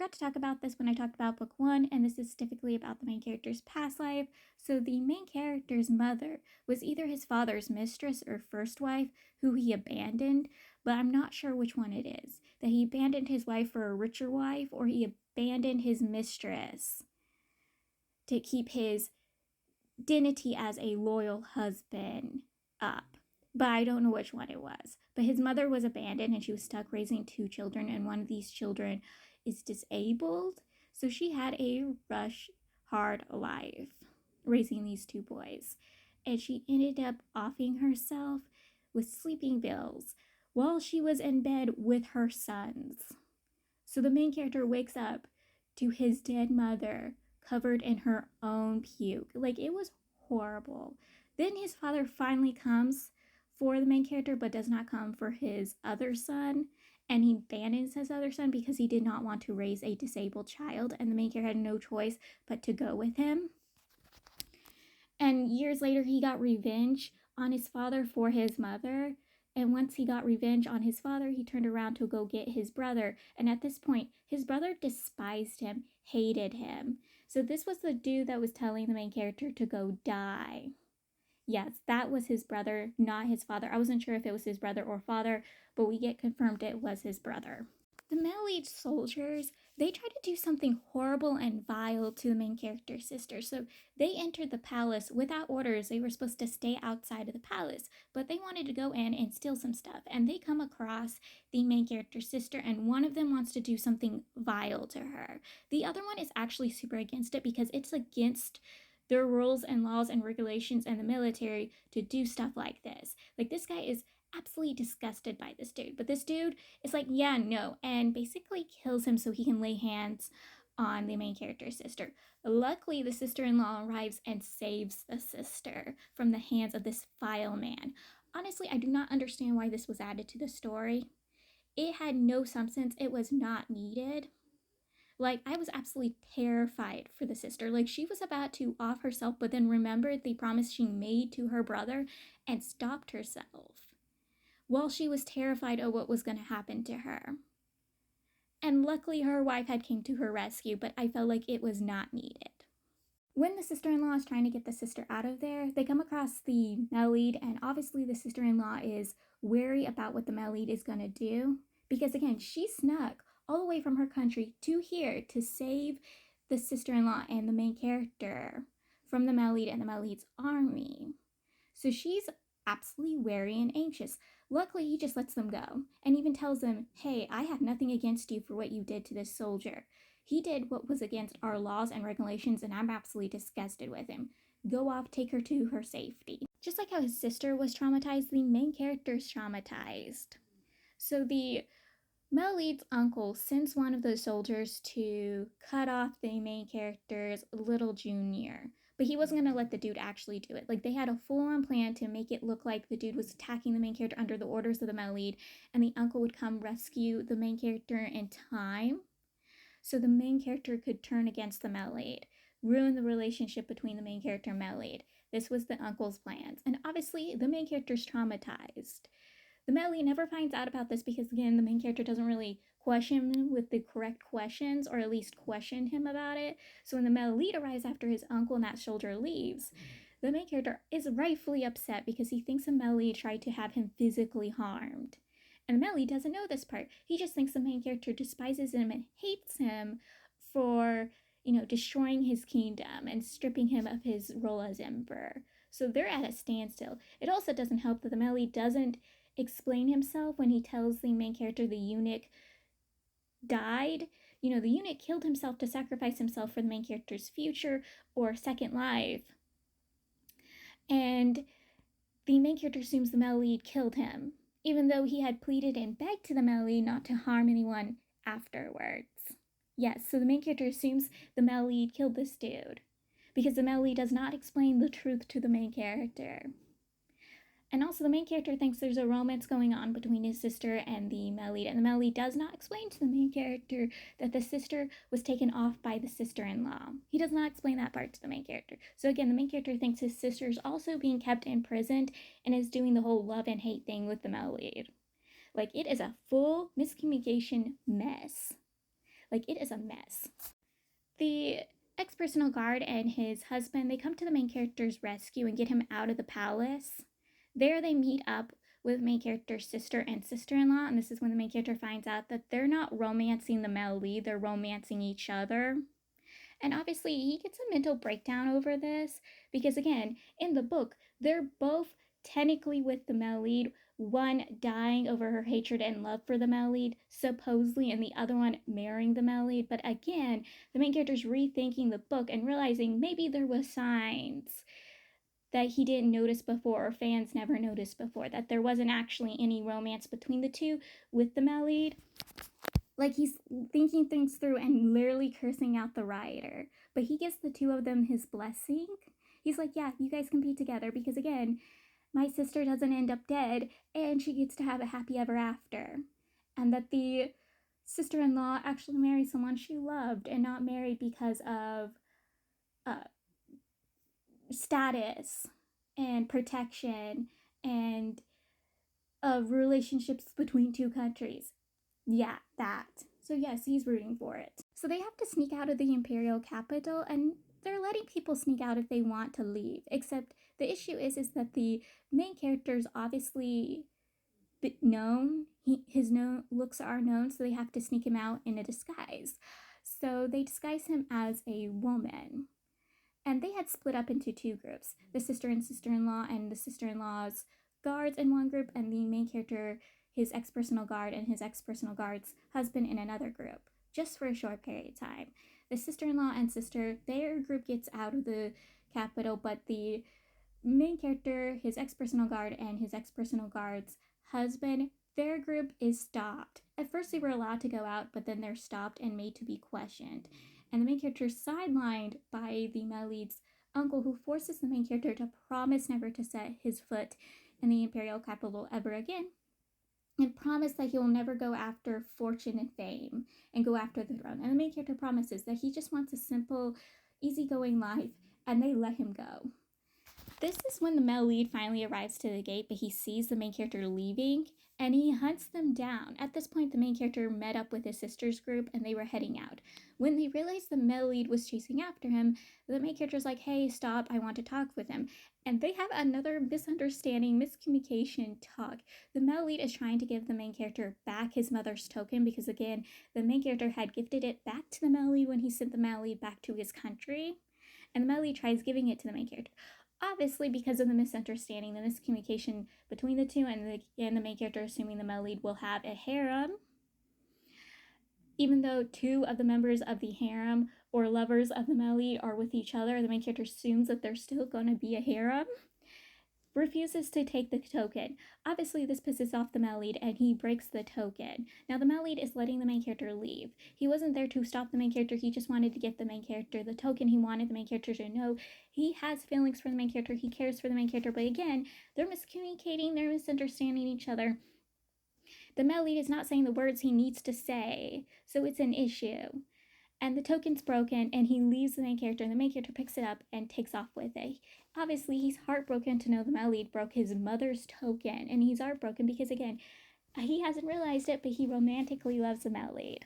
forgot to talk about this when I talked about book one, and this is typically about the main character's past life. So the main character's mother was either his father's mistress or first wife who he abandoned, but I'm not sure which one it is. That he abandoned his wife for a richer wife, or he abandoned his mistress to keep his dignity as a loyal husband up. But I don't know which one it was. But his mother was abandoned and she was stuck raising two children, and one of these children is disabled. So she had a hard life raising these two boys. And she ended up offing herself with sleeping pills while she was in bed with her sons. So the main character wakes up to his dead mother covered in her own puke. Like, it was horrible. Then his father finally comes for the main character, but does not come for his other son. And he abandons his other son because he did not want to raise a disabled child. And the main character had no choice but to go with him. And years later, he got revenge on his father for his mother. And once he got revenge on his father, he turned around to go get his brother. And at this point, his brother despised him, hated him. So this was the dude that was telling the main character to go die. Yes, that was his brother, not his father. I wasn't sure if it was his brother or father, but we get confirmed it was his brother. The male lead soldiers, they try to do something horrible and vile to the main character's sister. So they entered the palace without orders. They were supposed to stay outside of the palace, but they wanted to go in and steal some stuff. And they come across the main character's sister, and one of them wants to do something vile to her. The other one is actually super against it because it's against their rules and laws and regulations and the military to do stuff like this. Like, this guy is absolutely disgusted by this dude, but this dude is like, yeah, no, and basically kills him so he can lay hands on the main character's sister. Luckily, the sister-in-law arrives and saves the sister from the hands of this vile man. Honestly, I do not understand why this was added to the story. It had no substance. It was not needed. Like, I was absolutely terrified for the sister. Like, she was about to off herself, but then remembered the promise she made to her brother and stopped herself while she was terrified of what was going to happen to her. And luckily her wife had came to her rescue, but I felt like it was not needed. When the sister-in-law is trying to get the sister out of there, they come across the male lead, and obviously the sister-in-law is wary about what the male lead is going to do, because again, she snuck all the way from her country to here to save the sister-in-law and the main character from the male lead and the male lead's army. So she's absolutely wary and anxious. Luckily, he just lets them go and even tells them, hey, I have nothing against you for what you did to this soldier. He did what was against our laws and regulations, and I'm absolutely disgusted with him. Go off, take her to her safety. Just like how his sister was traumatized, the main character's traumatized. So the male lead's uncle sends one of the soldiers to cut off the main character's little junior. But he wasn't going to let the dude actually do it. Like, they had a full-on plan to make it look like the dude was attacking the main character under the orders of the male lead, and the uncle would come rescue the main character in time so the main character could turn against the male lead, ruin the relationship between the main character and male lead. This was the uncle's plans. And obviously, the main character's traumatized. The male lead never finds out about this because, again, the main character doesn't really question him with the correct questions, or at least question him about it. So when the male lead arrives after his uncle and that soldier leaves, the main character is rightfully upset because he thinks the male lead tried to have him physically harmed. And the male lead doesn't know this part. He just thinks the main character despises him and hates him for, destroying his kingdom and stripping him of his role as emperor. So they're at a standstill. It also doesn't help that the male lead doesn't explain himself when he tells the main character the eunuch died. The eunuch killed himself to sacrifice himself for the main character's future or second life. And the main character assumes the male lead killed him, even though he had pleaded and begged to the male lead not to harm anyone afterwards. Yes, so the main character assumes the male lead killed this dude because the male lead does not explain the truth to the main character. And also, the main character thinks there's a romance going on between his sister and the male lead, and the male lead does not explain to the main character that the sister was taken off by the sister-in-law. He does not explain that part to the main character. So again, the main character thinks his sister is also being kept imprisoned and is doing the whole love and hate thing with the male lead. Like, it is a full miscommunication mess. Like, it is a mess. The ex-personal guard and his husband, they come to the main character's rescue and get him out of the palace. There they meet up with main character's sister and sister-in-law, and this is when the main character finds out that they're not romancing the male lead, they're romancing each other. And obviously, he gets a mental breakdown over this because, again, in the book, they're both technically with the male lead, one dying over her hatred and love for the male lead, supposedly, and the other one marrying the male lead. But again, the main character's rethinking the book and realizing maybe there was signs that he didn't notice before, or fans never noticed before, that there wasn't actually any romance between the two with the male lead. Like, he's thinking things through and literally cursing out the writer. But he gives the two of them his blessing. He's like, yeah, you guys can be together because, again, my sister doesn't end up dead and she gets to have a happy ever after. And that the sister-in-law actually marries someone she loved and not married because of status and protection and relationships between two countries. Yeah, that. So yes, he's rooting for it. So they have to sneak out of the imperial capital, and they're letting people sneak out if they want to leave. Except the issue is that the main character is obviously known. His looks are known, so they have to sneak him out in a disguise. So they disguise him as a woman. And they had split up into two groups, the sister and sister-in-law, and the sister-in-law's guards in one group, and the main character, his ex-personal guard, and his ex-personal guard's husband in another group, just for a short period of time. The sister-in-law and sister, their group gets out of the capital, but the main character, his ex-personal guard, and his ex-personal guard's husband, their group is stopped. At first they were allowed to go out, but then they're stopped and made to be questioned. And the main character is sidelined by the male lead's uncle, who forces the main character to promise never to set his foot in the imperial capital ever again, and promise that he will never go after fortune and fame and go after the throne. And the main character promises that he just wants a simple, easygoing life, and they let him go. This is when the male lead finally arrives to the gate, but he sees the main character leaving and he hunts them down. At this point, the main character met up with his sister's group and they were heading out. When they realized the male lead was chasing after him, the main character's like, hey, stop, I want to talk with him. And they have another misunderstanding, miscommunication talk. The male lead is trying to give the main character back his mother's token because, again, the main character had gifted it back to the male lead when he sent the male lead back to his country. And the male lead tries giving it to the main character. Obviously, because of the misunderstanding, the miscommunication between the two, and the main character assuming the male lead will have a harem, even though two of the members of the harem or lovers of the male lead are with each other, the main character assumes that there's still going to be a harem, refuses to take the token. Obviously, this pisses off the male lead and he breaks the token. Now, the male lead is letting the main character leave. He wasn't there to stop the main character, he just wanted to get the main character the token. He wanted the main character to know he has feelings for the main character, he cares for the main character, but again, they're miscommunicating, they're misunderstanding each other. The male lead is not saying the words he needs to say, so it's an issue. And the token's broken and he leaves the main character and the main character picks it up and takes off with it. Obviously, he's heartbroken to know the male lead broke his mother's token, and he's heartbroken because, again, he hasn't realized it, but he romantically loves the male lead.